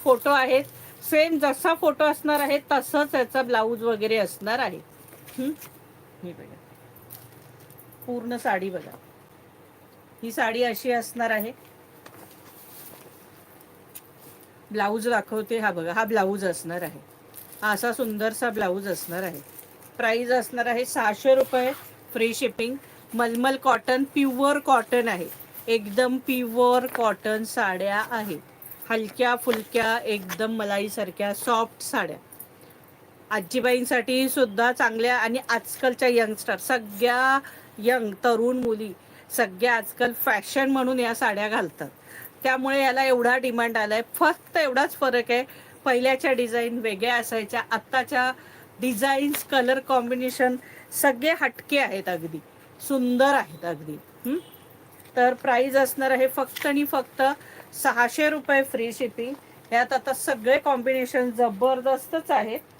Photo आहेत, same जसा photo असणार आहे तसंच याचा ब्लाऊज वगैरे असणार आहे. हे बघा, पूर्ण साडी बघा, ही साडी अशी असणार आहे. ब्लाऊज दाखवते, हा बघा, हा ब्लाऊज असणार आहे. हा असा सुंदरसा ब्लाऊज असणार आहे. प्राइस असणार आहे 600 रुपये, फ्री शिपिंग. मलमल कॉटन, प्युअर कॉटन आहे, एकदम प्युअर कॉटन साड्या आहेत. हलक्या फुलक्या एकदम मलाईसारख्या सॉफ्ट साड्या, आजीबाईंसाठी सुद्धा चांगल्या. आणि आजकालच्या यंगस्टर, सगळ्या यंग तरुण मुली सगळ्या आजकाल फॅशन म्हणून या साड्या घालतात, त्यामुळे याला एवढा डिमांड आला आहे. फक्त एवढाच फरक आहे, पहिल्याच्या डिझाईन वेगळ्या असायच्या, आत्ताच्या डिझाईन्स, कलर कॉम्बिनेशन सगळे हटके आहेत, अगदी सुंदर आहेत अगदी. तर प्राईज असणार आहे फक्त आणि फक्त 600 रुपये, फ्री शिपिंग. यात आता सगळे कॉम्बिनेशन जबरदस्तच आहेत.